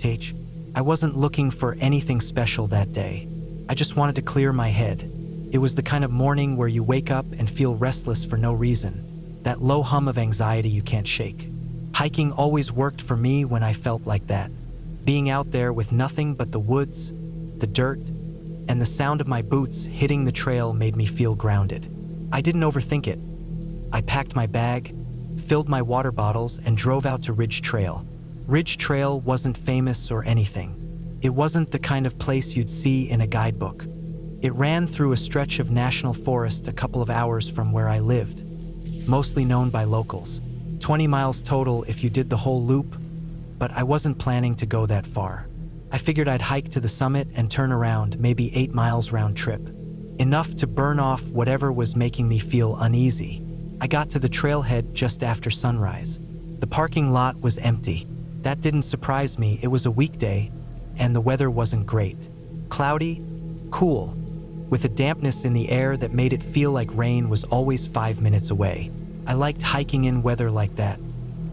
Tage. I wasn't looking for anything special that day. I just wanted to clear my head. It was the kind of morning where you wake up and feel restless for no reason. That low hum of anxiety you can't shake. Hiking always worked for me when I felt like that. Being out there with nothing but the woods, the dirt, and the sound of my boots hitting the trail made me feel grounded. I didn't overthink it. I packed my bag, filled my water bottles, and drove out to Ridge Trail. Ridge Trail wasn't famous or anything. It wasn't the kind of place you'd see in a guidebook. It ran through a stretch of national forest a couple of hours from where I lived, mostly known by locals. 20 miles total if you did the whole loop, but I wasn't planning to go that far. I figured I'd hike to the summit and turn around, maybe 8 miles round trip. Enough to burn off whatever was making me feel uneasy. I got to the trailhead just after sunrise. The parking lot was empty. That didn't surprise me. It was a weekday, and the weather wasn't great. Cloudy, cool, with a dampness in the air that made it feel like rain was always 5 minutes away. I liked hiking in weather like that,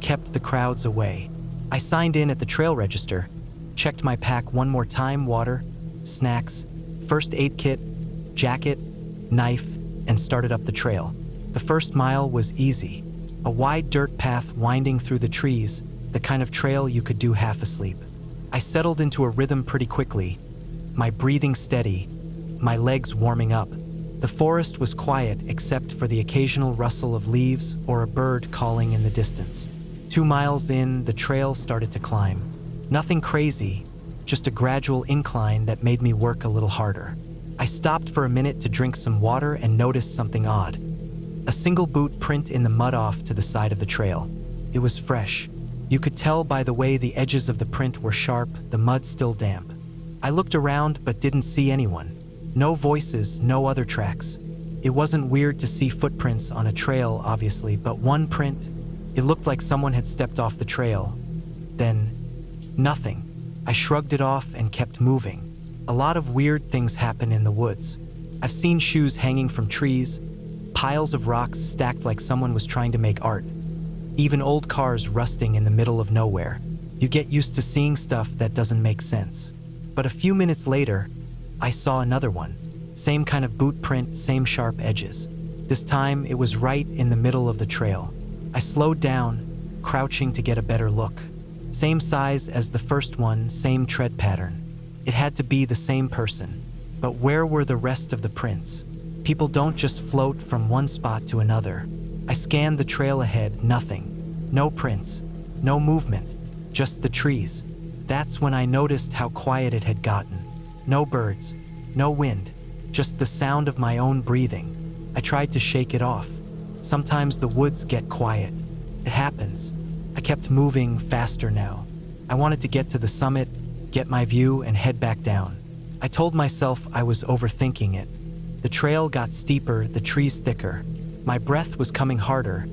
kept the crowds away. I signed in at the trail register, checked my pack one more time: water, snacks, first aid kit, jacket, knife, and started up the trail. The first mile was easy. A wide dirt path winding through the trees, the kind of trail you could do half asleep. I settled into a rhythm pretty quickly, my breathing steady, my legs warming up. The forest was quiet except for the occasional rustle of leaves or a bird calling in the distance. 2 miles in, the trail started to climb. Nothing crazy, just a gradual incline that made me work a little harder. I stopped for a minute to drink some water and noticed something odd. A single boot print in the mud off to the side of the trail. It was fresh. You could tell by the way the edges of the print were sharp, the mud still damp. I looked around but didn't see anyone. No voices, no other tracks. It wasn't weird to see footprints on a trail, obviously, but one print, it looked like someone had stepped off the trail. Then, nothing. I shrugged it off and kept moving. A lot of weird things happen in the woods. I've seen shoes hanging from trees, piles of rocks stacked like someone was trying to make art, even old cars rusting in the middle of nowhere. You get used to seeing stuff that doesn't make sense. But a few minutes later, I saw another one. Same kind of boot print, same sharp edges. This time, it was right in the middle of the trail. I slowed down, crouching to get a better look. Same size as the first one, same tread pattern. It had to be the same person. But where were the rest of the prints? People don't just float from one spot to another. I scanned the trail ahead, nothing. No prints, no movement, just the trees. That's when I noticed how quiet it had gotten. No birds, no wind, just the sound of my own breathing. I tried to shake it off. Sometimes the woods get quiet. It happens. I kept moving faster now. I wanted to get to the summit, get my view, and head back down. I told myself I was overthinking it. The trail got steeper, the trees thicker. My breath was coming harder,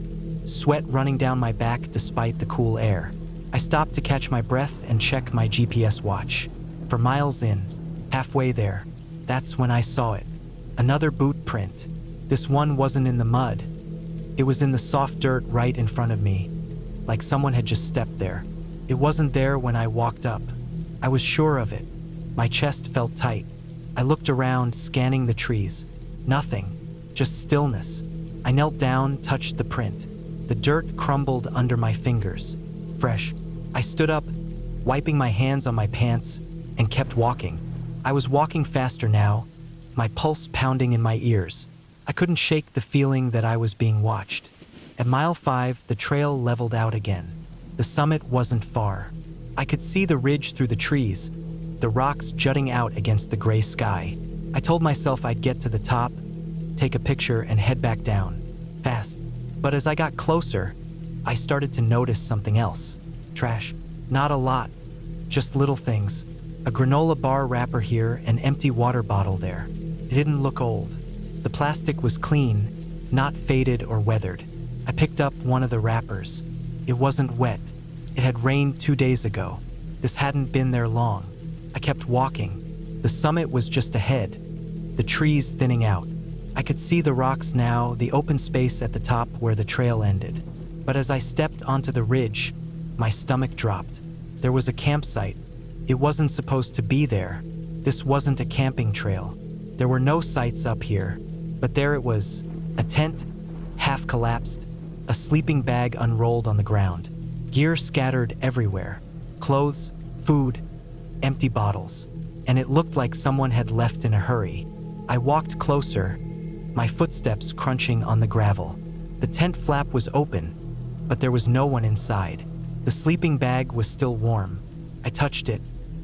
sweat running down my back despite the cool air. I stopped to catch my breath and check my GPS watch. For miles in, halfway there, that's when I saw it. Another boot print. This one wasn't in the mud. It was in the soft dirt right in front of me, like someone had just stepped there. It wasn't there when I walked up. I was sure of it. My chest felt tight. I looked around, scanning the trees. Nothing, just stillness. I knelt down, touched the print. The dirt crumbled under my fingers. Fresh. I stood up, wiping my hands on my pants, and kept walking. I was walking faster now, my pulse pounding in my ears. I couldn't shake the feeling that I was being watched. At mile 5, the trail leveled out again. The summit wasn't far. I could see the ridge through the trees, the rocks jutting out against the gray sky. I told myself I'd get to the top, take a picture, and head back down, fast. But as I got closer, I started to notice something else. Trash. Not a lot, just little things. A granola bar wrapper here, an empty water bottle there. It didn't look old. The plastic was clean, not faded or weathered. I picked up one of the wrappers. It wasn't wet. It had rained 2 days ago. This hadn't been there long. I kept walking. The summit was just ahead, the trees thinning out. I could see the rocks now, the open space at the top where the trail ended. But as I stepped onto the ridge, my stomach dropped. There was a campsite, It wasn't supposed to be there. This wasn't a camping trail. There were no sights up here, but there it was, a tent, half collapsed, a sleeping bag unrolled on the ground, gear scattered everywhere, clothes, food, empty bottles, and it looked like someone had left in a hurry. I walked closer, my footsteps crunching on the gravel. The tent flap was open, but there was no one inside. The sleeping bag was still warm. I touched it.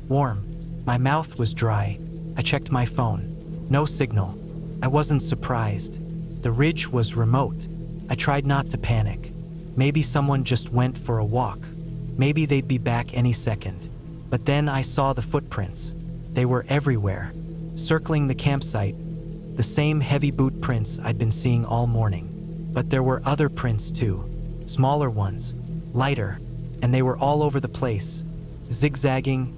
Warm. My mouth was dry. I checked my phone. No signal. I wasn't surprised. The ridge was remote. I tried not to panic. Maybe someone just went for a walk. Maybe they'd be back any second. But then I saw the footprints. They were everywhere, circling the campsite, the same heavy boot prints I'd been seeing all morning. But there were other prints too, smaller ones, lighter, and they were all over the place, zigzagging,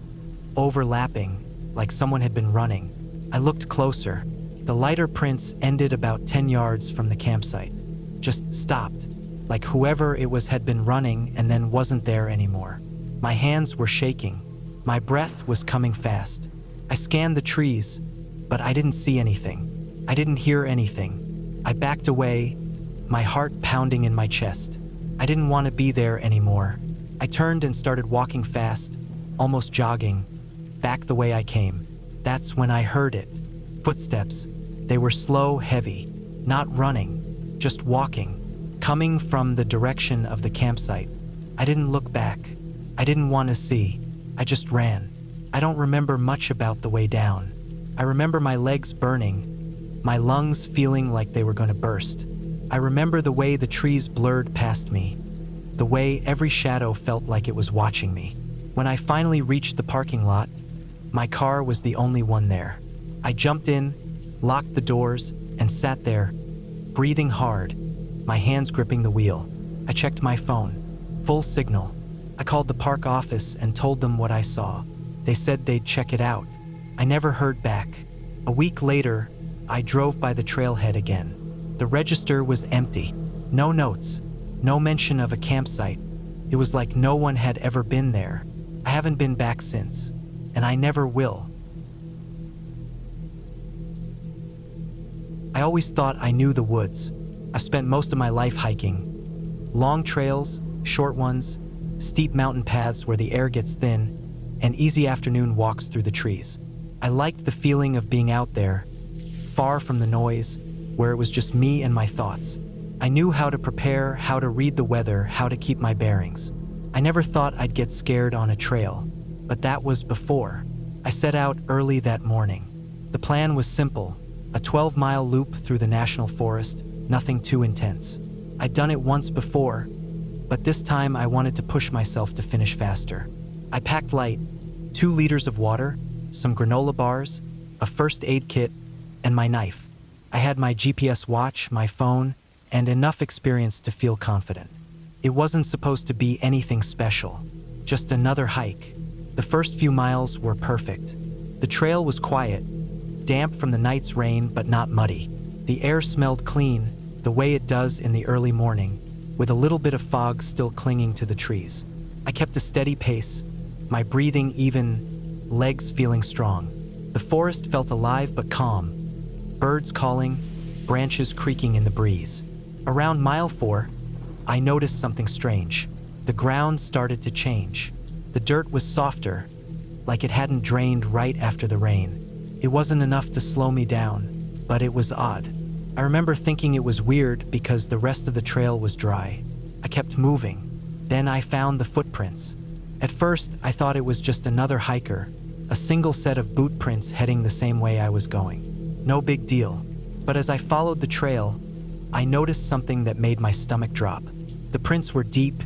overlapping, like someone had been running. I looked closer. The lighter prints ended about 10 yards from the campsite. Just stopped, like whoever it was had been running and then wasn't there anymore. My hands were shaking. My breath was coming fast. I scanned the trees, but I didn't see anything. I didn't hear anything. I backed away, my heart pounding in my chest. I didn't want to be there anymore. I turned and started walking fast, almost jogging, back the way I came. That's when I heard it. Footsteps. They were slow, heavy, not running, just walking, coming from the direction of the campsite. I didn't look back. I didn't want to see. I just ran. I don't remember much about the way down. I remember my legs burning, my lungs feeling like they were going to burst. I remember the way the trees blurred past me, the way every shadow felt like it was watching me. When I finally reached the parking lot, my car was the only one there. I jumped in, locked the doors, and sat there, breathing hard, my hands gripping the wheel. I checked my phone. Full signal. I called the park office and told them what I saw. They said they'd check it out. I never heard back. A week later, I drove by the trailhead again. The register was empty. No notes. No mention of a campsite. It was like no one had ever been there. I haven't been back since, and I never will. I always thought I knew the woods. I've spent most of my life hiking. Long trails, short ones, steep mountain paths where the air gets thin, and easy afternoon walks through the trees. I liked the feeling of being out there, far from the noise, where it was just me and my thoughts. I knew how to prepare, how to read the weather, how to keep my bearings. I never thought I'd get scared on a trail, but that was before. I set out early that morning. The plan was simple, a 12-mile loop through the national forest, nothing too intense. I'd done it once before, but this time I wanted to push myself to finish faster. I packed light, 2 liters of water, some granola bars, a first aid kit, and my knife. I had my GPS watch, my phone, and enough experience to feel confident. It wasn't supposed to be anything special, just another hike. The first few miles were perfect. The trail was quiet, damp from the night's rain but not muddy. The air smelled clean, the way it does in the early morning, with a little bit of fog still clinging to the trees. I kept a steady pace, my breathing even, legs feeling strong. The forest felt alive but calm, birds calling, branches creaking in the breeze. Around mile 4, I noticed something strange. The ground started to change. The dirt was softer, like it hadn't drained right after the rain. It wasn't enough to slow me down, but it was odd. I remember thinking it was weird because the rest of the trail was dry. I kept moving. Then I found the footprints. At first, I thought it was just another hiker, a single set of boot prints heading the same way I was going. No big deal. But as I followed the trail, I noticed something that made my stomach drop. The prints were deep,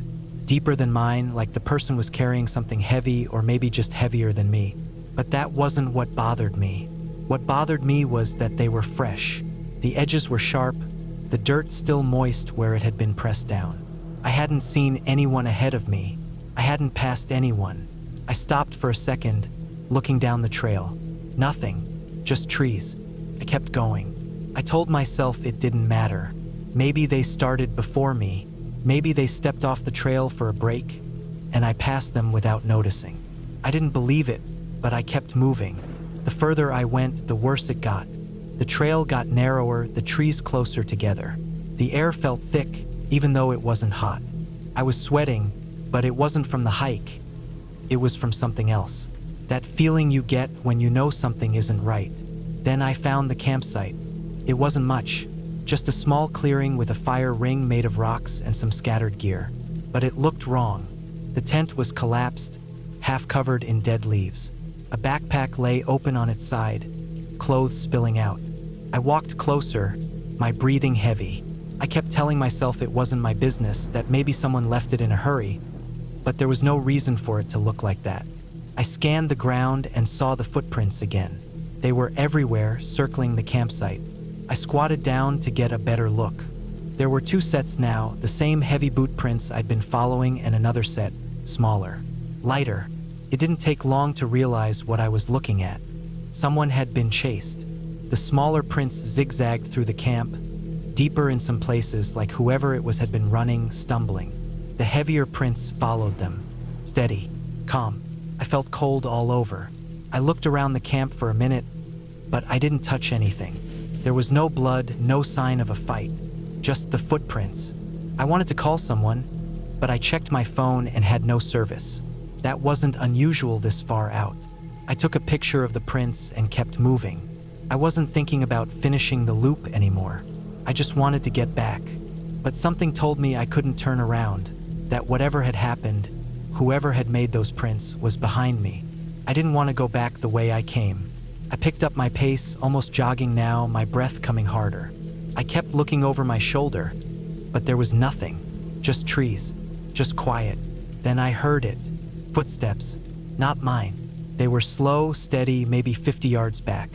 deeper than mine, like the person was carrying something heavy or maybe just heavier than me. But that wasn't what bothered me. What bothered me was that they were fresh. The edges were sharp, the dirt still moist where it had been pressed down. I hadn't seen anyone ahead of me. I hadn't passed anyone. I stopped for a second, looking down the trail. Nothing, just trees. I kept going. I told myself it didn't matter. Maybe they started before me. Maybe they stepped off the trail for a break, and I passed them without noticing. I didn't believe it, but I kept moving. The further I went, the worse it got. The trail got narrower, the trees closer together. The air felt thick, even though it wasn't hot. I was sweating, but it wasn't from the hike. It was from something else. That feeling you get when you know something isn't right. Then I found the campsite. It wasn't much, just a small clearing with a fire ring made of rocks and some scattered gear. But it looked wrong. The tent was collapsed, half covered in dead leaves. A backpack lay open on its side, clothes spilling out. I walked closer, my breathing heavy. I kept telling myself it wasn't my business, that maybe someone left it in a hurry, but there was no reason for it to look like that. I scanned the ground and saw the footprints again. They were everywhere, circling the campsite. I squatted down to get a better look. There were 2 sets now, the same heavy boot prints I'd been following, and another set, smaller, lighter. It didn't take long to realize what I was looking at. Someone had been chased. The smaller prints zigzagged through the camp, deeper in some places, like whoever it was had been running, stumbling. The heavier prints followed them, steady, calm. I felt cold all over. I looked around the camp for a minute, but I didn't touch anything. There was no blood, no sign of a fight, just the footprints. I wanted to call someone, but I checked my phone and had no service. That wasn't unusual this far out. I took a picture of the prints and kept moving. I wasn't thinking about finishing the loop anymore. I just wanted to get back. But something told me I couldn't turn around, that whatever had happened, whoever had made those prints was behind me. I didn't want to go back the way I came. I picked up my pace, almost jogging now, my breath coming harder. I kept looking over my shoulder, but there was nothing. Just trees, just quiet. Then I heard it. Footsteps, not mine. They were slow, steady, maybe 50 yards back.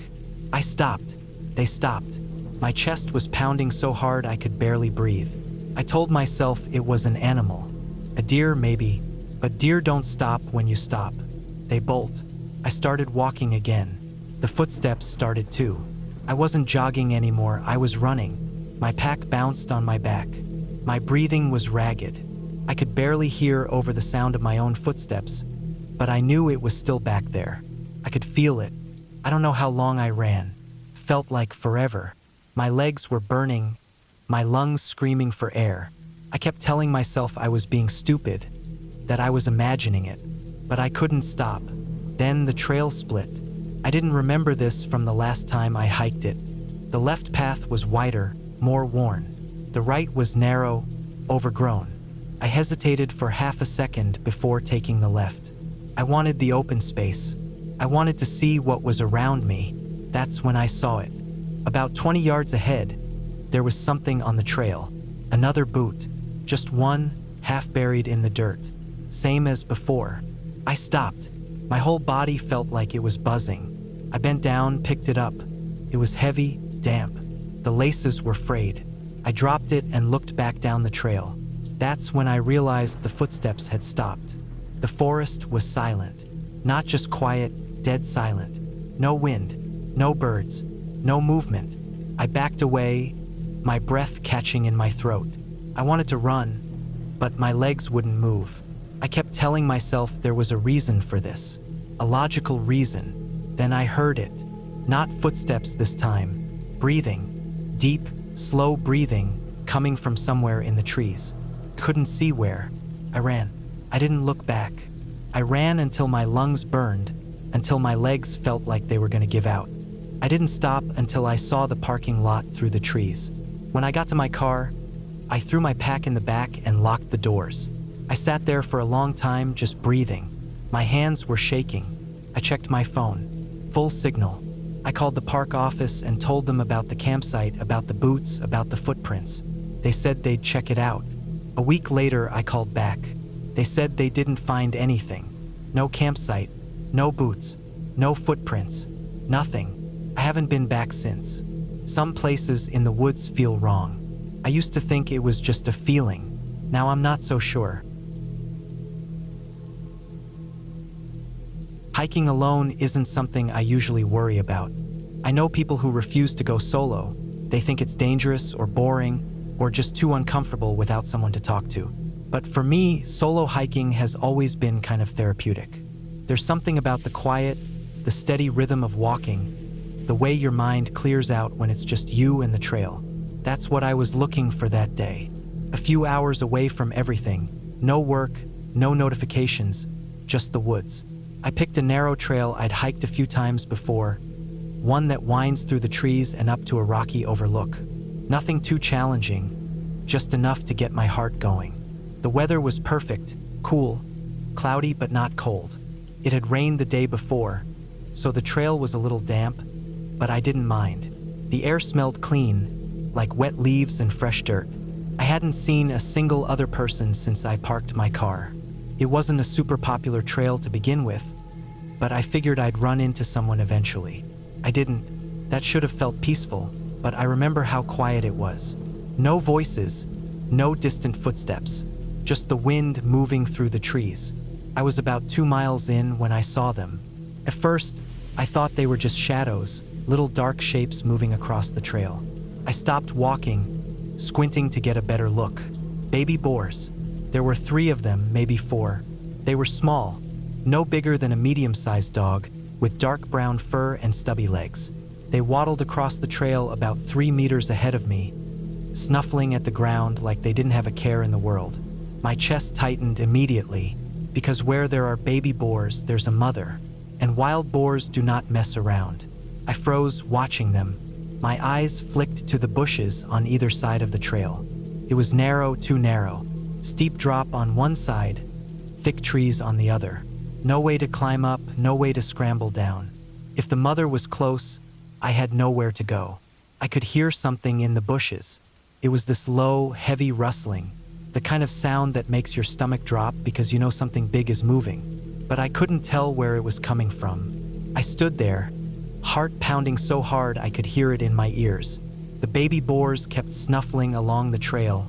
I stopped. They stopped. My chest was pounding so hard I could barely breathe. I told myself it was an animal. A deer, maybe, but deer don't stop when you stop. They bolt. I started walking again. The footsteps started too. I wasn't jogging anymore, I was running. My pack bounced on my back. My breathing was ragged. I could barely hear over the sound of my own footsteps, but I knew it was still back there. I could feel it. I don't know how long I ran. Felt like forever. My legs were burning, my lungs screaming for air. I kept telling myself I was being stupid, that I was imagining it, but I couldn't stop. Then the trail split. I didn't remember this from the last time I hiked it. The left path was wider, more worn. The right was narrow, overgrown. I hesitated for half a second before taking the left. I wanted the open space. I wanted to see what was around me. That's when I saw it. About 20 yards ahead, there was something on the trail. Another boot. Just one, half buried in the dirt. Same as before. I stopped. My whole body felt like it was buzzing. I bent down, picked it up. It was heavy, damp. The laces were frayed. I dropped it and looked back down the trail. That's when I realized the footsteps had stopped. The forest was silent. Not just quiet, dead silent. No wind, no birds, no movement. I backed away, my breath catching in my throat. I wanted to run, but my legs wouldn't move. I kept telling myself there was a reason for this, a logical reason. Then I heard it. Not footsteps this time. Breathing. Deep, slow breathing, coming from somewhere in the trees. Couldn't see where. I ran. I didn't look back. I ran until my lungs burned, until my legs felt like they were going to give out. I didn't stop until I saw the parking lot through the trees. When I got to my car, I threw my pack in the back and locked the doors. I sat there for a long time, just breathing. My hands were shaking. I checked my phone. Full signal. I called the park office and told them about the campsite, about the boots, about the footprints. They said they'd check it out. A week later, I called back. They said they didn't find anything. No campsite, no boots, no footprints, nothing. I haven't been back since. Some places in the woods feel wrong. I used to think it was just a feeling. Now I'm not so sure. Hiking alone isn't something I usually worry about. I know people who refuse to go solo. They think it's dangerous or boring or just too uncomfortable without someone to talk to. But for me, solo hiking has always been kind of therapeutic. There's something about the quiet, the steady rhythm of walking, the way your mind clears out when it's just you and the trail. That's what I was looking for that day. A few hours away from everything. No work, no notifications, just the woods. I picked a narrow trail I'd hiked a few times before, one that winds through the trees and up to a rocky overlook. Nothing too challenging, just enough to get my heart going. The weather was perfect, cool, cloudy but not cold. It had rained the day before, so the trail was a little damp, but I didn't mind. The air smelled clean, like wet leaves and fresh dirt. I hadn't seen a single other person since I parked my car. It wasn't a super popular trail to begin with, but I figured I'd run into someone eventually. I didn't. That should have felt peaceful, but I remember how quiet it was. No voices, no distant footsteps, just the wind moving through the trees. I was about 2 miles in when I saw them. At first, I thought they were just shadows, little dark shapes moving across the trail. I stopped walking, squinting to get a better look. Baby boars. There were 3 of them, maybe 4. They were small, no bigger than a medium-sized dog, with dark brown fur and stubby legs. They waddled across the trail about 3 meters ahead of me, snuffling at the ground like they didn't have a care in the world. My chest tightened immediately, because where there are baby boars, there's a mother, and wild boars do not mess around. I froze watching them. My eyes flicked to the bushes on either side of the trail. It was narrow, too narrow. Steep drop on one side, thick trees on the other. No way to climb up, no way to scramble down. If the mother was close, I had nowhere to go. I could hear something in the bushes. It was this low, heavy rustling, the kind of sound that makes your stomach drop because you know something big is moving. But I couldn't tell where it was coming from. I stood there, heart pounding so hard I could hear it in my ears. The baby boars kept snuffling along the trail,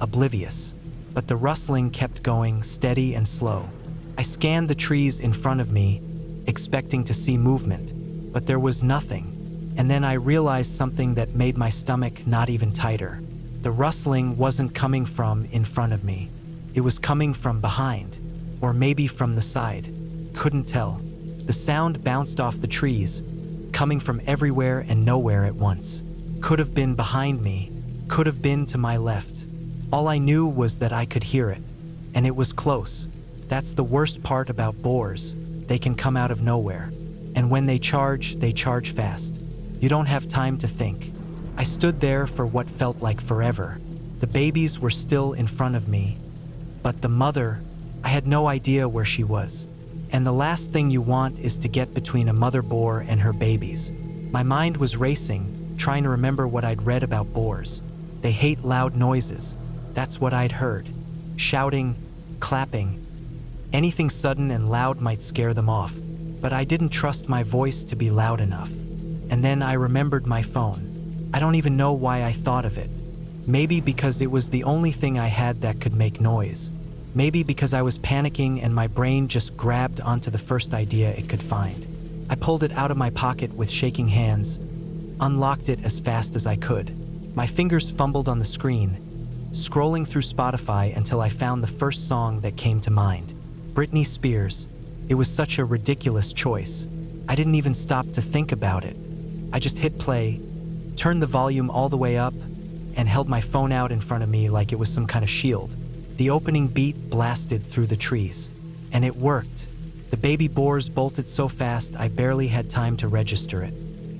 oblivious. But the rustling kept going, steady and slow. I scanned the trees in front of me, expecting to see movement, but there was nothing. And then I realized something that made my stomach not even tighter. The rustling wasn't coming from in front of me. It was coming from behind, or maybe from the side. Couldn't tell. The sound bounced off the trees, coming from everywhere and nowhere at once. Could have been behind me, could have been to my left. All I knew was that I could hear it, and it was close. That's the worst part about boars. They can come out of nowhere. And when they charge fast. You don't have time to think. I stood there for what felt like forever. The babies were still in front of me, but the mother, I had no idea where she was. And the last thing you want is to get between a mother boar and her babies. My mind was racing, trying to remember what I'd read about boars. They hate loud noises. That's what I'd heard. Shouting, clapping. Anything sudden and loud might scare them off, but I didn't trust my voice to be loud enough. And then I remembered my phone. I don't even know why I thought of it. Maybe because it was the only thing I had that could make noise. Maybe because I was panicking and my brain just grabbed onto the first idea it could find. I pulled it out of my pocket with shaking hands, unlocked it as fast as I could. My fingers fumbled on the screen, scrolling through Spotify until I found the first song that came to mind. Britney Spears. It was such a ridiculous choice. I didn't even stop to think about it. I just hit play, turned the volume all the way up, and held my phone out in front of me like it was some kind of shield. The opening beat blasted through the trees, and it worked. The baby boars bolted so fast I barely had time to register it.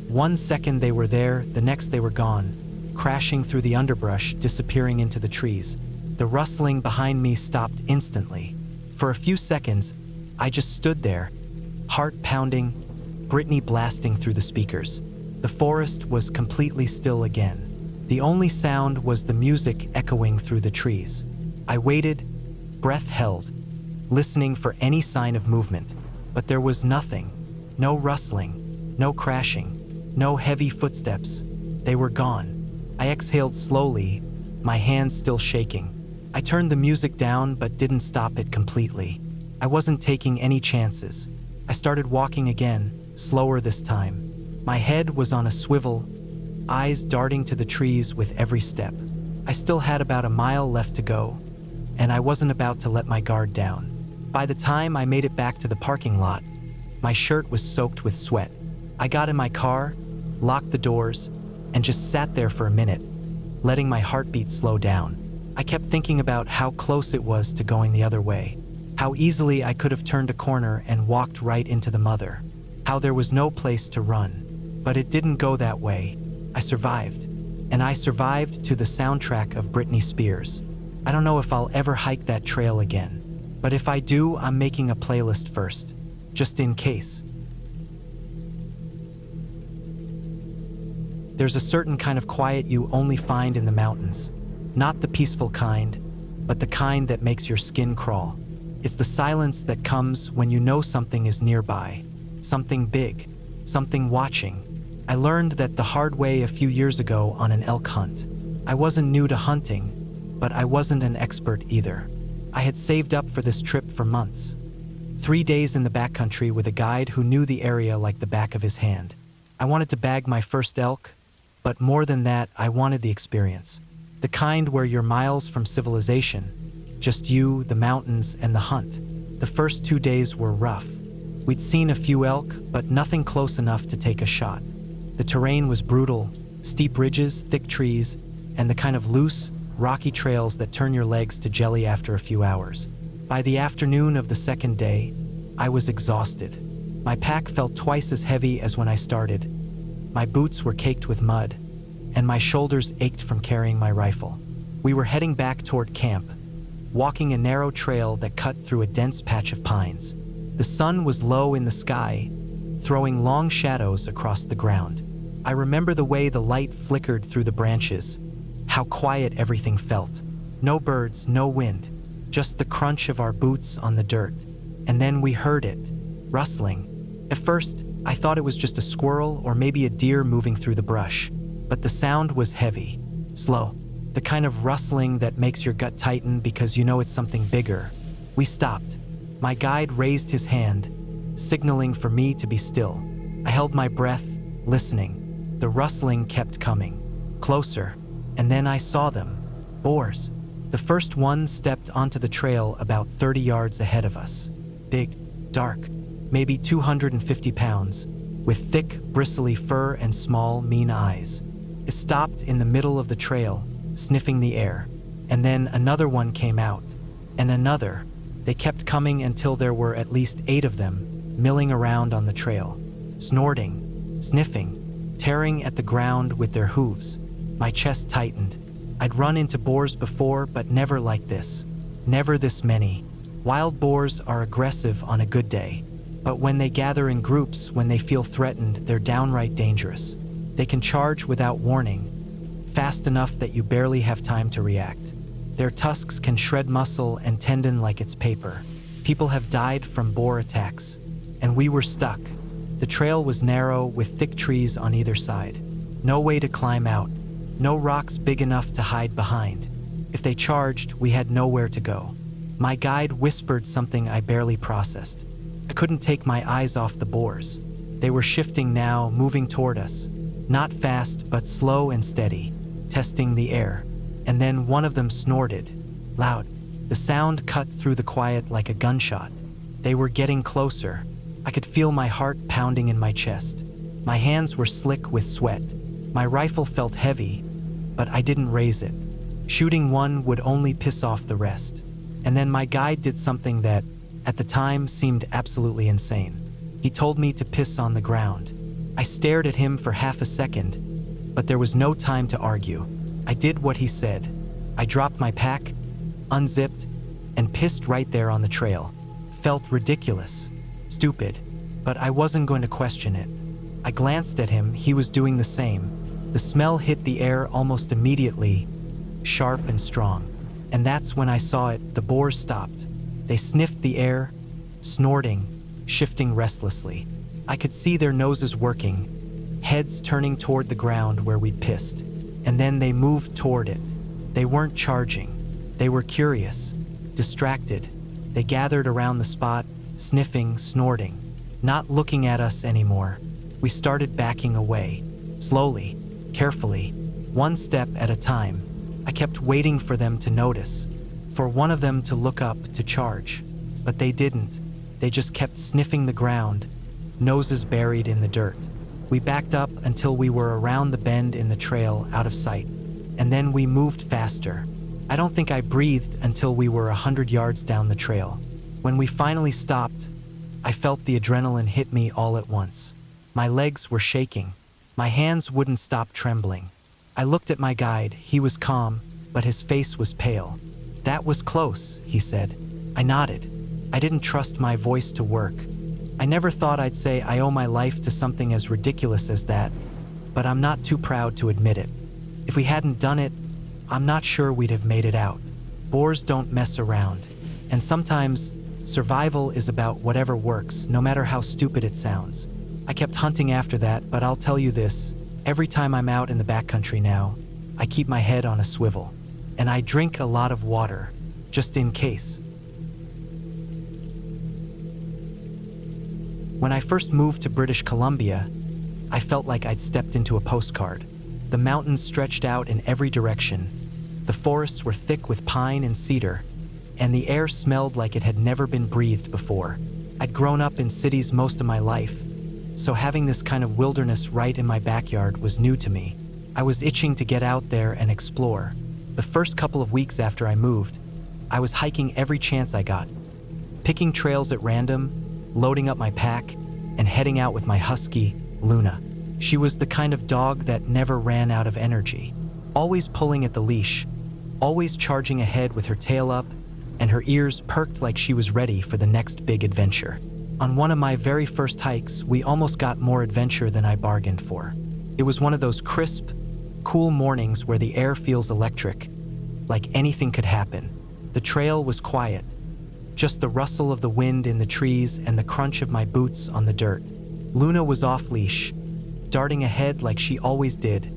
1 second they were there, the next they were gone, crashing through the underbrush, disappearing into the trees. The rustling behind me stopped instantly. For a few seconds, I just stood there, heart pounding, Britney blasting through the speakers. The forest was completely still again. The only sound was the music echoing through the trees. I waited, breath held, listening for any sign of movement, but there was nothing. No rustling, no crashing, no heavy footsteps. They were gone. I exhaled slowly, my hands still shaking. I turned the music down but didn't stop it completely. I wasn't taking any chances. I started walking again, slower this time. My head was on a swivel, eyes darting to the trees with every step. I still had about a mile left to go, and I wasn't about to let my guard down. By the time I made it back to the parking lot, my shirt was soaked with sweat. I got in my car, locked the doors, and just sat there for a minute, letting my heartbeat slow down. I kept thinking about how close it was to going the other way, how easily I could have turned a corner and walked right into the mother, how there was no place to run. But it didn't go that way. I survived, and I survived to the soundtrack of Britney Spears. I don't know if I'll ever hike that trail again, but if I do, I'm making a playlist first, just in case. There's a certain kind of quiet you only find in the mountains. Not the peaceful kind, but the kind that makes your skin crawl. It's the silence that comes when you know something is nearby, something big, something watching. I learned that the hard way a few years ago on an elk hunt. I wasn't new to hunting, but I wasn't an expert either. I had saved up for this trip for months. 3 days in the backcountry with a guide who knew the area like the back of his hand. I wanted to bag my first elk, but more than that, I wanted the experience. The kind where you're miles from civilization, just you, the mountains, and the hunt. The first 2 days were rough. We'd seen a few elk, but nothing close enough to take a shot. The terrain was brutal, steep ridges, thick trees, and the kind of loose, rocky trails that turn your legs to jelly after a few hours. By the afternoon of the second day, I was exhausted. My pack felt twice as heavy as when I started. My boots were caked with mud, and my shoulders ached from carrying my rifle. We were heading back toward camp, walking a narrow trail that cut through a dense patch of pines. The sun was low in the sky, throwing long shadows across the ground. I remember the way the light flickered through the branches, how quiet everything felt. No birds, no wind, just the crunch of our boots on the dirt. And then we heard it, rustling. At first, I thought it was just a squirrel or maybe a deer moving through the brush. But the sound was heavy, slow, the kind of rustling that makes your gut tighten because you know it's something bigger. We stopped. My guide raised his hand, signaling for me to be still. I held my breath, listening. The rustling kept coming, closer, and then I saw them. Boars. The first one stepped onto the trail about 30 yards ahead of us. Big, dark, maybe 250 pounds, with thick, bristly fur and small, mean eyes. It stopped in the middle of the trail, sniffing the air. And then another one came out, and another. They kept coming until there were at least 8 of them, milling around on the trail, snorting, sniffing, tearing at the ground with their hooves. My chest tightened. I'd run into boars before, but never like this. Never this many. Wild boars are aggressive on a good day, but when they gather in groups, when they feel threatened, they're downright dangerous. They can charge without warning, fast enough that you barely have time to react. Their tusks can shred muscle and tendon like it's paper. People have died from boar attacks, and we were stuck. The trail was narrow with thick trees on either side. No way to climb out. No rocks big enough to hide behind. If they charged, we had nowhere to go. My guide whispered something I barely processed. I couldn't take my eyes off the boars. They were shifting now, moving toward us. Not fast, but slow and steady, testing the air. And then one of them snorted, loud. The sound cut through the quiet like a gunshot. They were getting closer. I could feel my heart pounding in my chest. My hands were slick with sweat. My rifle felt heavy, but I didn't raise it. Shooting one would only piss off the rest. And then my guide did something that, at the time, seemed absolutely insane. He told me to piss on the ground. I stared at him for half a second, but there was no time to argue. I did what he said. I dropped my pack, unzipped, and pissed right there on the trail. Felt ridiculous, stupid, but I wasn't going to question it. I glanced at him, he was doing the same. The smell hit the air almost immediately, sharp and strong. And that's when I saw it, the boars stopped. They sniffed the air, snorting, shifting restlessly. I could see their noses working, heads turning toward the ground where we'd pissed. And then they moved toward it. They weren't charging. They were curious, distracted. They gathered around the spot, sniffing, snorting, not looking at us anymore. We started backing away, slowly, carefully, one step at a time. I kept waiting for them to notice, for one of them to look up, to charge. But they didn't. They just kept sniffing the ground, noses buried in the dirt. We backed up until we were around the bend in the trail, out of sight. And then we moved faster. I don't think I breathed until we were 100 yards down the trail. When we finally stopped, I felt the adrenaline hit me all at once. My legs were shaking. My hands wouldn't stop trembling. I looked at my guide. He was calm, but his face was pale. "That was close," he said. I nodded. I didn't trust my voice to work. I never thought I'd say I owe my life to something as ridiculous as that, but I'm not too proud to admit it. If we hadn't done it, I'm not sure we'd have made it out. Boars don't mess around, and sometimes survival is about whatever works, no matter how stupid it sounds. I kept hunting after that, but I'll tell you this, every time I'm out in the backcountry now, I keep my head on a swivel, and I drink a lot of water, just in case. When I first moved to British Columbia, I felt like I'd stepped into a postcard. The mountains stretched out in every direction. The forests were thick with pine and cedar, and the air smelled like it had never been breathed before. I'd grown up in cities most of my life, so having this kind of wilderness right in my backyard was new to me. I was itching to get out there and explore. The first couple of weeks after I moved, I was hiking every chance I got, picking trails at random, loading up my pack, and heading out with my husky, Luna. She was the kind of dog that never ran out of energy, always pulling at the leash, always charging ahead with her tail up, and her ears perked like she was ready for the next big adventure. On one of my very first hikes, we almost got more adventure than I bargained for. It was one of those crisp, cool mornings where the air feels electric, like anything could happen. The trail was quiet, just the rustle of the wind in the trees and the crunch of my boots on the dirt. Luna was off leash, darting ahead like she always did,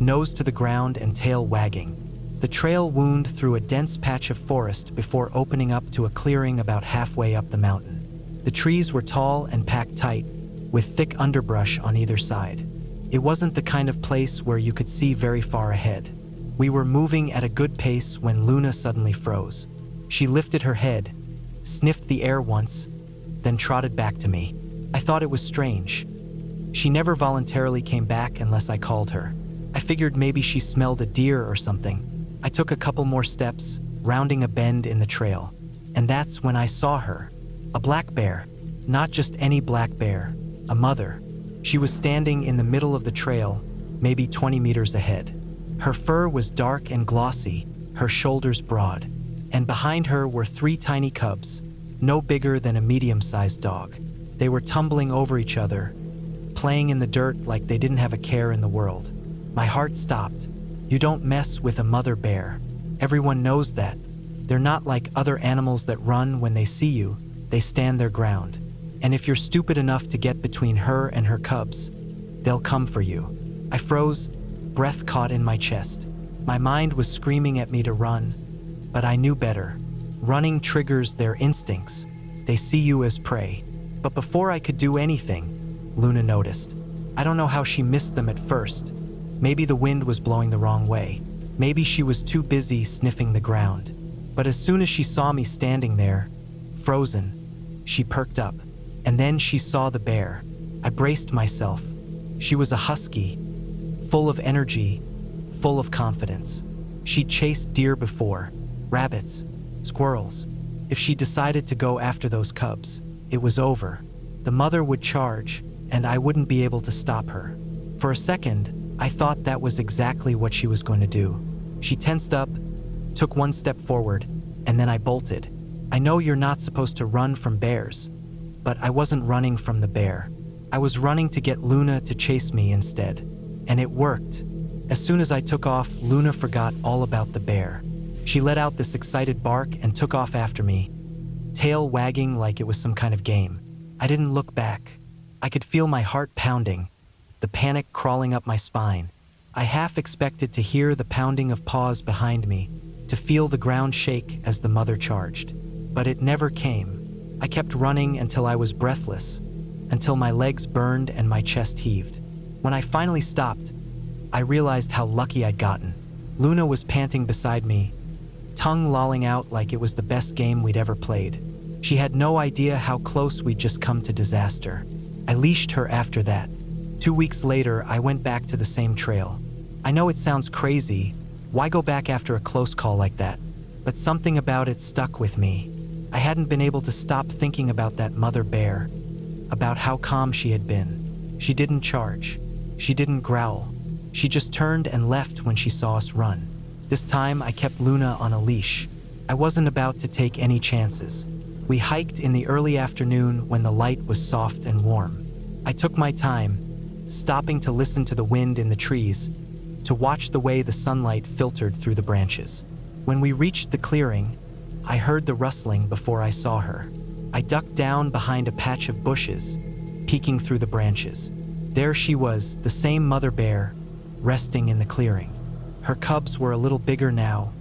nose to the ground and tail wagging. The trail wound through a dense patch of forest before opening up to a clearing about halfway up the mountain. The trees were tall and packed tight, with thick underbrush on either side. It wasn't the kind of place where you could see very far ahead. We were moving at a good pace when Luna suddenly froze. She lifted her head, sniffed the air once, then trotted back to me. I thought it was strange. She never voluntarily came back unless I called her. I figured maybe she smelled a deer or something. I took a couple more steps, rounding a bend in the trail, and that's when I saw her. A black bear, not just any black bear, a mother. She was standing in the middle of the trail, maybe 20 meters ahead. Her fur was dark and glossy, her shoulders broad, and behind her were 3 tiny cubs, no bigger than a medium-sized dog. They were tumbling over each other, playing in the dirt like they didn't have a care in the world. My heart stopped. You don't mess with a mother bear. Everyone knows that. They're not like other animals that run when they see you. They stand their ground. And if you're stupid enough to get between her and her cubs, they'll come for you. I froze, breath caught in my chest. My mind was screaming at me to run, but I knew better. Running triggers their instincts. They see you as prey. But before I could do anything, Luna noticed. I don't know how she missed them at first. Maybe the wind was blowing the wrong way. Maybe she was too busy sniffing the ground. But as soon as she saw me standing there, frozen, she perked up. And then she saw the bear. I braced myself. She was a husky, full of energy, full of confidence. She'd chased deer before, rabbits, squirrels. If she decided to go after those cubs, it was over. The mother would charge, and I wouldn't be able to stop her. For a second, I thought that was exactly what she was going to do. She tensed up, took one step forward, and then I bolted. I know you're not supposed to run from bears, but I wasn't running from the bear. I was running to get Luna to chase me instead, and it worked. As soon as I took off, Luna forgot all about the bear. She let out this excited bark and took off after me, tail wagging like it was some kind of game. I didn't look back. I could feel my heart pounding, the panic crawling up my spine. I half expected to hear the pounding of paws behind me, to feel the ground shake as the mother charged. But it never came. I kept running until I was breathless, until my legs burned and my chest heaved. When I finally stopped, I realized how lucky I'd gotten. Luna was panting beside me, tongue lolling out like it was the best game we'd ever played. She had no idea how close we'd just come to disaster. I leashed her after that. 2 weeks later, I went back to the same trail. I know it sounds crazy. Why go back after a close call like that? But something about it stuck with me. I hadn't been able to stop thinking about that mother bear, about how calm she had been. She didn't charge. She didn't growl. She just turned and left when she saw us run. This time, I kept Luna on a leash. I wasn't about to take any chances. We hiked in the early afternoon when the light was soft and warm. I took my time, stopping to listen to the wind in the trees, to watch the way the sunlight filtered through the branches. When we reached the clearing, I heard the rustling before I saw her. I ducked down behind a patch of bushes, peeking through the branches. There she was, the same mother bear, resting in the clearing. Her cubs were a little bigger now,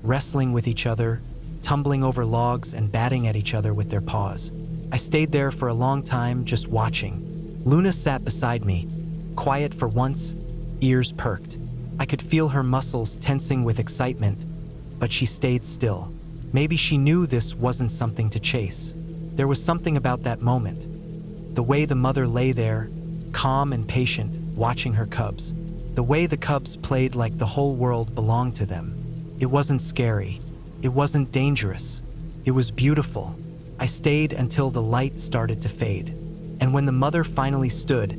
wrestling with each other, tumbling over logs and batting at each other with their paws. I stayed there for a long time, just watching. Luna sat beside me, quiet for once, ears perked. I could feel her muscles tensing with excitement, but she stayed still. Maybe she knew this wasn't something to chase. There was something about that moment. The way the mother lay there, calm and patient, watching her cubs. The way the cubs played like the whole world belonged to them. It wasn't scary. It wasn't dangerous. It was beautiful. I stayed until the light started to fade. And when the mother finally stood,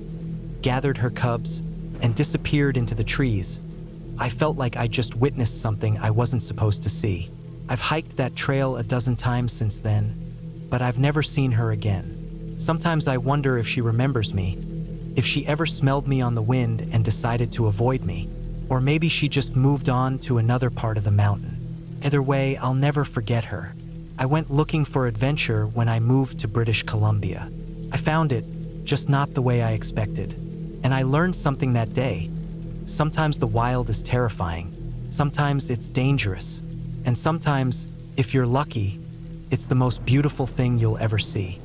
gathered her cubs, and disappeared into the trees, I felt like I just witnessed something I wasn't supposed to see. I've hiked that trail a dozen times since then, but I've never seen her again. Sometimes I wonder if she remembers me, if she ever smelled me on the wind and decided to avoid me, or maybe she just moved on to another part of the mountain. Either way, I'll never forget her. I went looking for adventure when I moved to British Columbia. I found it, just not the way I expected. And I learned something that day. Sometimes the wild is terrifying. Sometimes it's dangerous. And sometimes, if you're lucky, it's the most beautiful thing you'll ever see.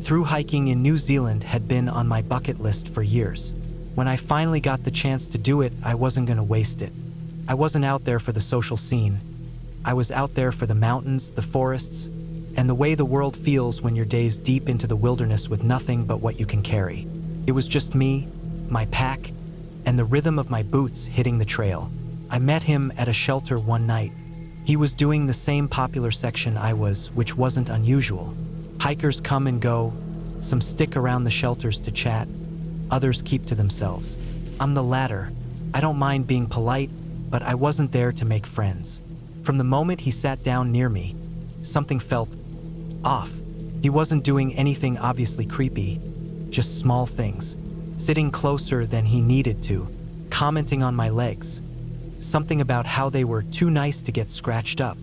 Through hiking in New Zealand had been on my bucket list for years. When I finally got the chance to do it, I wasn't going to waste it. I wasn't out there for the social scene. I was out there for the mountains, the forests, and the way the world feels when you're days deep into the wilderness with nothing but what you can carry. It was just me, my pack, and the rhythm of my boots hitting the trail. I met him at a shelter one night. He was doing the same popular section I was, which wasn't unusual. Hikers come and go, some stick around the shelters to chat, others keep to themselves. I'm the latter. I don't mind being polite, but I wasn't there to make friends. From the moment he sat down near me, something felt off. He wasn't doing anything obviously creepy, just small things. Sitting closer than he needed to, commenting on my legs. Something about how they were too nice to get scratched up.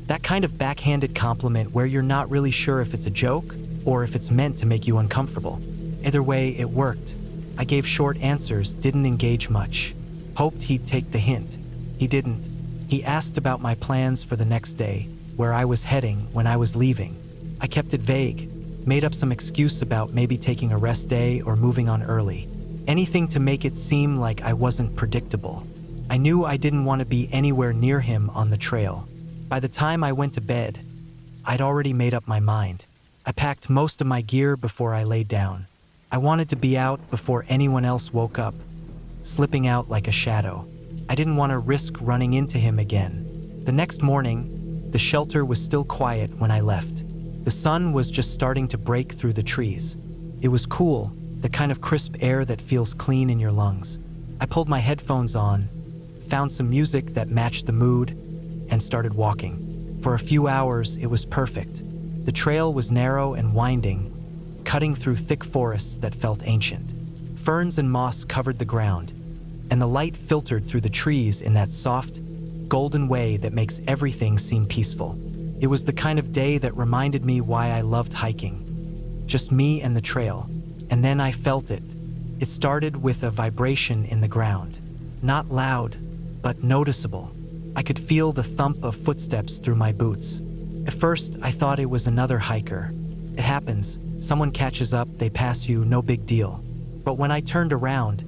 That kind of backhanded compliment where you're not really sure if it's a joke or if it's meant to make you uncomfortable. Either way, it worked. I gave short answers, didn't engage much. Hoped he'd take the hint. He didn't. He asked about my plans for the next day, where I was heading when I was leaving. I kept it vague, made up some excuse about maybe taking a rest day or moving on early. Anything to make it seem like I wasn't predictable. I knew I didn't want to be anywhere near him on the trail. By the time I went to bed, I'd already made up my mind. I packed most of my gear before I laid down. I wanted to be out before anyone else woke up, slipping out like a shadow. I didn't want to risk running into him again. The next morning, the shelter was still quiet when I left. The sun was just starting to break through the trees. It was cool, the kind of crisp air that feels clean in your lungs. I pulled my headphones on, found some music that matched the mood, and started walking. For a few hours, it was perfect. The trail was narrow and winding, cutting through thick forests that felt ancient. Ferns and moss covered the ground, and the light filtered through the trees in that soft, golden way that makes everything seem peaceful. It was the kind of day that reminded me why I loved hiking. Just me and the trail. And then I felt it. It started with a vibration in the ground. Not loud, but noticeable. I could feel the thump of footsteps through my boots. At first, I thought it was another hiker. It happens. Someone catches up, they pass you, no big deal. But when I turned around,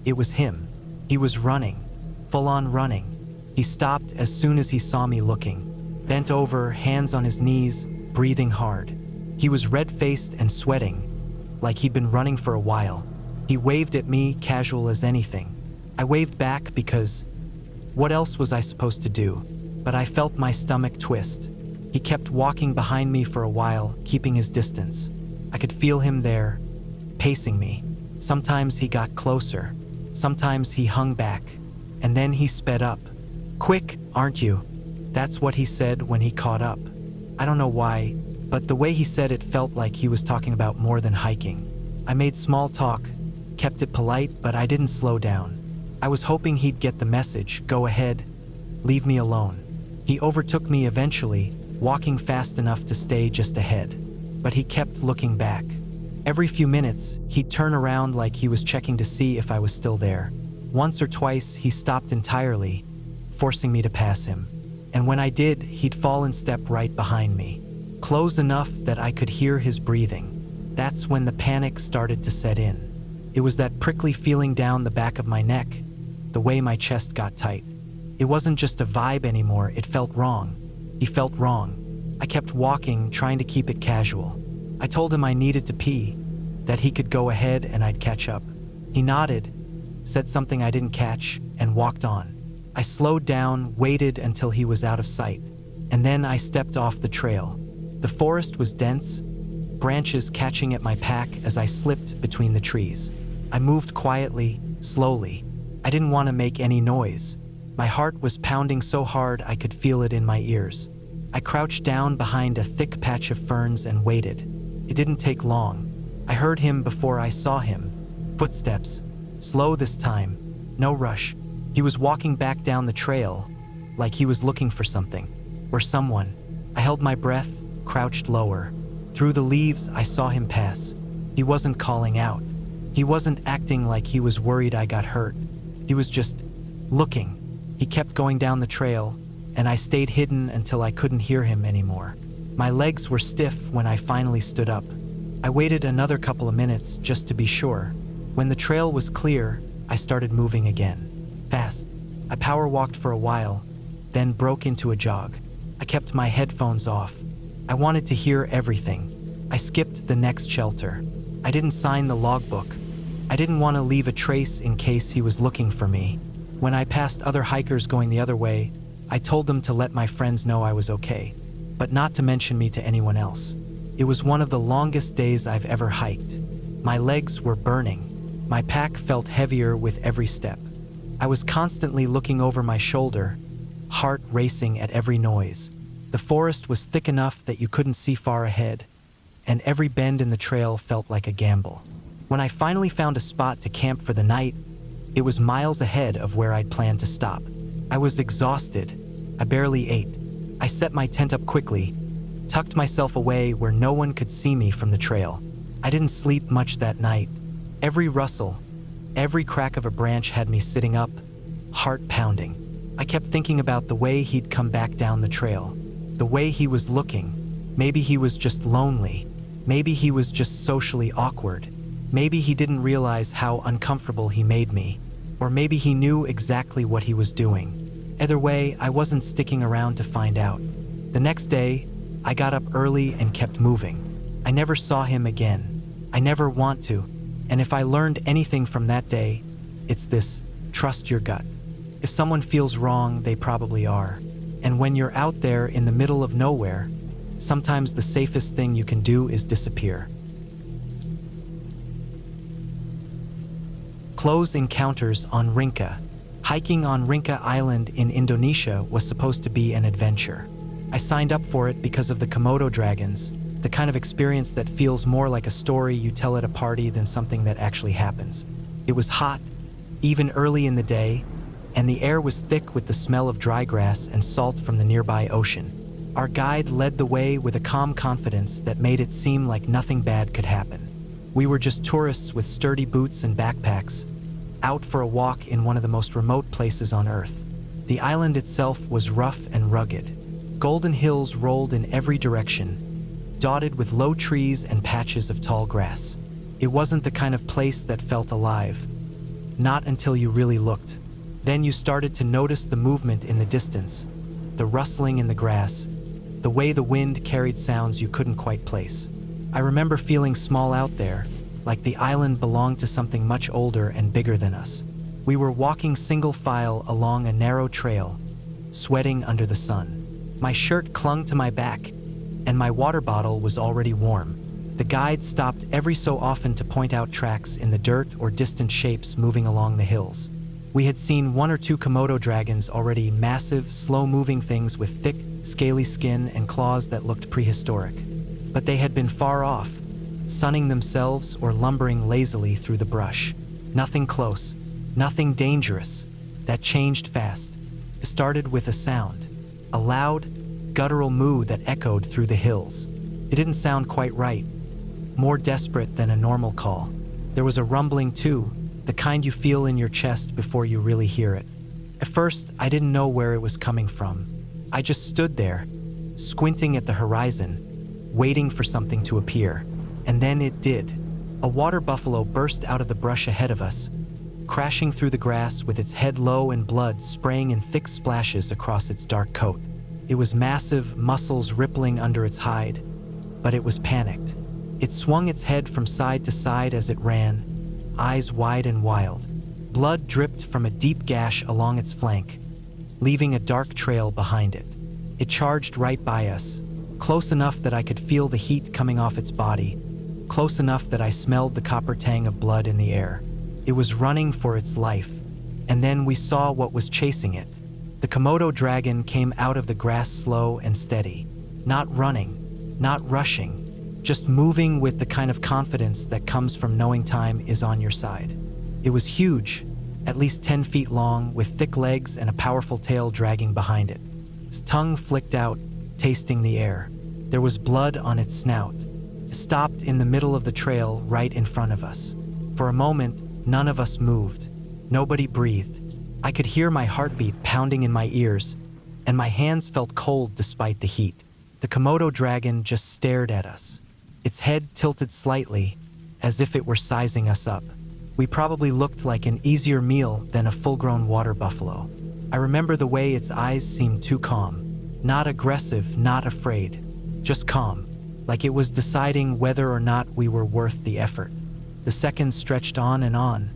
it was him. He was running, full on running. He stopped as soon as he saw me looking. bent over, hands on his knees, breathing hard. He was red-faced and sweating, like he'd been running for a while. He waved at me, casual as anything. I waved back because what else was I supposed to do? But I felt my stomach twist. He kept walking behind me for a while, keeping his distance. I could feel him there, pacing me. Sometimes he got closer. Sometimes he hung back. And then he sped up. "Quick, aren't you?" That's what he said when he caught up. I don't know why, but the way he said it felt like he was talking about more than hiking. I made small talk, kept it polite, but I didn't slow down. I was hoping he'd get the message, go ahead, leave me alone. He overtook me eventually, walking fast enough to stay just ahead. But he kept looking back. Every few minutes, he'd turn around like he was checking to see if I was still there. Once or twice, he stopped entirely, forcing me to pass him. And when I did, he'd fall in step right behind me, close enough that I could hear his breathing. That's when the panic started to set in. It was that prickly feeling down the back of my neck, the way my chest got tight. It wasn't just a vibe anymore, it felt wrong. He felt wrong. I kept walking, trying to keep it casual. I told him I needed to pee, that he could go ahead and I'd catch up. He nodded, said something I didn't catch, and walked on. I slowed down, waited until he was out of sight, and then I stepped off the trail. The forest was dense, branches catching at my pack as I slipped between the trees. I moved quietly, slowly. I didn't want to make any noise. My heart was pounding so hard I could feel it in my ears. I crouched down behind a thick patch of ferns and waited. It didn't take long. I heard him before I saw him. Footsteps, slow this time, no rush. He was walking back down the trail, like he was looking for something, or someone. I held my breath, crouched lower. Through the leaves, I saw him pass. He wasn't calling out. He wasn't acting like he was worried I got hurt. He was just looking. He kept going down the trail, and I stayed hidden until I couldn't hear him anymore. My legs were stiff when I finally stood up. I waited another couple of minutes just to be sure. When the trail was clear, I started moving again. Fast. I power walked for a while, then broke into a jog. I kept my headphones off. I wanted to hear everything. I skipped the next shelter. I didn't sign the logbook. I didn't want to leave a trace in case he was looking for me. When I passed other hikers going the other way, I told them to let my friends know I was okay, but not to mention me to anyone else. It was one of the longest days I've ever hiked. My legs were burning. My pack felt heavier with every step. I was constantly looking over my shoulder, heart racing at every noise. The forest was thick enough that you couldn't see far ahead, and every bend in the trail felt like a gamble. When I finally found a spot to camp for the night, it was miles ahead of where I'd planned to stop. I was exhausted. I barely ate. I set my tent up quickly, tucked myself away where no one could see me from the trail. I didn't sleep much that night. Every rustle, every crack of a branch had me sitting up, heart pounding. I kept thinking about the way he'd come back down the trail, the way he was looking. Maybe he was just lonely. Maybe he was just socially awkward. Maybe he didn't realize how uncomfortable he made me. Or maybe he knew exactly what he was doing. Either way, I wasn't sticking around to find out. The next day, I got up early and kept moving. I never saw him again. I never want to. And if I learned anything from that day, it's this: trust your gut. If someone feels wrong, they probably are. And when you're out there in the middle of nowhere, sometimes the safest thing you can do is disappear. Close encounters on Rinca. Hiking on Rinca Island in Indonesia was supposed to be an adventure. I signed up for it because of the Komodo dragons, the kind of experience that feels more like a story you tell at a party than something that actually happens. It was hot, even early in the day, and the air was thick with the smell of dry grass and salt from the nearby ocean. Our guide led the way with a calm confidence that made it seem like nothing bad could happen. We were just tourists with sturdy boots and backpacks, out for a walk in one of the most remote places on Earth. The island itself was rough and rugged. Golden hills rolled in every direction, dotted with low trees and patches of tall grass. It wasn't the kind of place that felt alive. Not until you really looked. Then you started to notice the movement in the distance. the rustling in the grass, the way the wind carried sounds you couldn't quite place. I remember feeling small out there, like the island belonged to something much older and bigger than us. We were walking single file along a narrow trail, sweating under the sun. My shirt clung to my back, and my water bottle was already warm. The guide stopped every so often to point out tracks in the dirt or distant shapes moving along the hills. We had seen 1 or 2 Komodo dragons already, massive, slow-moving things with thick, scaly skin and claws that looked prehistoric. But they had been far off, sunning themselves or lumbering lazily through the brush. Nothing close, nothing dangerous. That changed fast. It started with a sound, a loud, guttural moo that echoed through the hills. It didn't sound quite right, more desperate than a normal call. There was a rumbling too, the kind you feel in your chest before you really hear it. At first, I didn't know where it was coming from. I just stood there, squinting at the horizon, waiting for something to appear. And then it did. A water buffalo burst out of the brush ahead of us, crashing through the grass with its head low and blood spraying in thick splashes across its dark coat. It was massive, muscles rippling under its hide, but it was panicked. It swung its head from side to side as it ran, eyes wide and wild. Blood dripped from a deep gash along its flank, leaving a dark trail behind it. It charged right by us, close enough that I could feel the heat coming off its body, close enough that I smelled the copper tang of blood in the air. It was running for its life, and then we saw what was chasing it. The Komodo dragon came out of the grass slow and steady, not running, not rushing, just moving with the kind of confidence that comes from knowing time is on your side. It was huge, at least 10 feet long, with thick legs and a powerful tail dragging behind it. Its tongue flicked out, tasting the air. There was blood on its snout. It stopped in the middle of the trail right in front of us. For a moment, none of us moved. Nobody breathed. I could hear my heartbeat pounding in my ears, and my hands felt cold despite the heat. The Komodo dragon just stared at us. Its head tilted slightly, as if it were sizing us up. We probably looked like an easier meal than a full-grown water buffalo. I remember the way its eyes seemed too calm. Not aggressive, not afraid. Just calm, like it was deciding whether or not we were worth the effort. The seconds stretched on,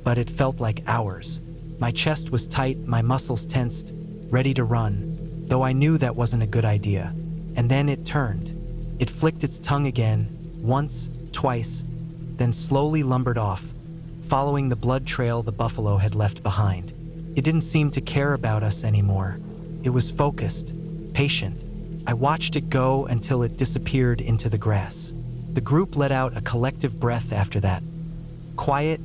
but it felt like hours. My chest was tight, my muscles tensed, ready to run, though I knew that wasn't a good idea. And then it turned. It flicked its tongue again, once, twice, then slowly lumbered off, following the blood trail the buffalo had left behind. It didn't seem to care about us anymore. It was focused, patient. I watched it go until it disappeared into the grass. The group let out a collective breath after that. Quiet,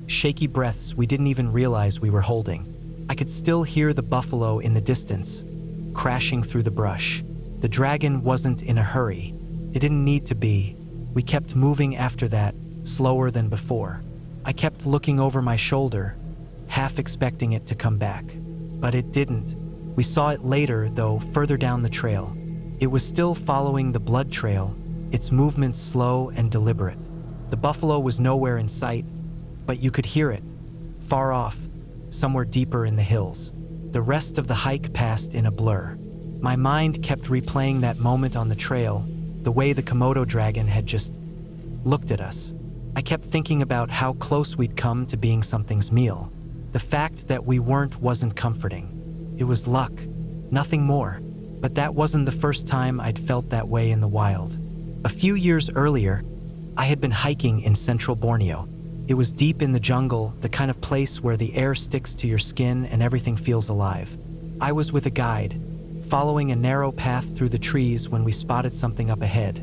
shaky breaths we didn't even realize we were holding. I could still hear the buffalo in the distance, crashing through the brush. The dragon wasn't in a hurry. It didn't need to be. We kept moving after that, slower than before. I kept looking over my shoulder, half expecting it to come back. But it didn't. We saw it later, though, further down the trail. It was still following the blood trail, its movements slow and deliberate. The buffalo was nowhere in sight, but you could hear it, far off, somewhere deeper in the hills. The rest of the hike passed in a blur. My mind kept replaying that moment on the trail, the way the Komodo dragon had just looked at us. I kept thinking about how close we'd come to being something's meal. The fact that we weren't wasn't comforting. It was luck, nothing more. But that wasn't the first time I'd felt that way in the wild. A few years earlier, I had been hiking in central Borneo. It was deep in the jungle, the kind of place where the air sticks to your skin and everything feels alive. I was with a guide, following a narrow path through the trees when we spotted something up ahead,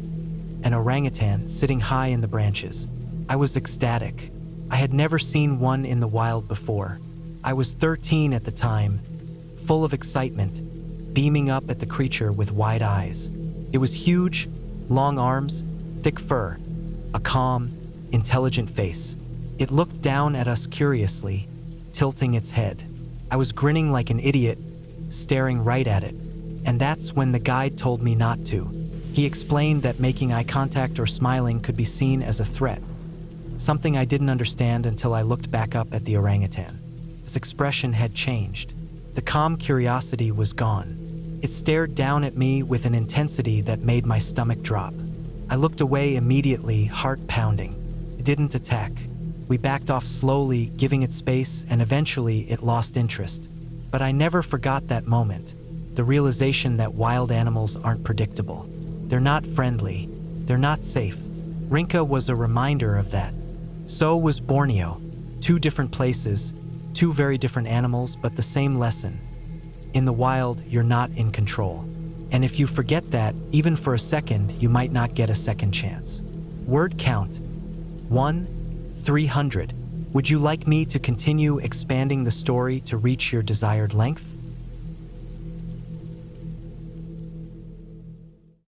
an orangutan sitting high in the branches. I was ecstatic. I had never seen one in the wild before. I was 13 at the time, full of excitement, beaming up at the creature with wide eyes. It was huge, long arms, thick fur, a calm, intelligent face. It looked down at us curiously, tilting its head. I was grinning like an idiot, staring right at it. And that's when the guide told me not to. He explained that making eye contact or smiling could be seen as a threat, something I didn't understand until I looked back up at the orangutan. Its expression had changed. The calm curiosity was gone. It stared down at me with an intensity that made my stomach drop. I looked away immediately, heart pounding. It didn't attack. We backed off slowly, giving it space, and eventually it lost interest. But I never forgot that moment. The realization that wild animals aren't predictable. They're not friendly. They're not safe. Rinka was a reminder of that. So was Borneo. 2 different places, 2 very different animals, but the same lesson. In the wild, you're not in control. And if you forget that, even for a second, you might not get a second chance. Word count: 1-300. Would you like me to continue expanding the story to reach your desired length?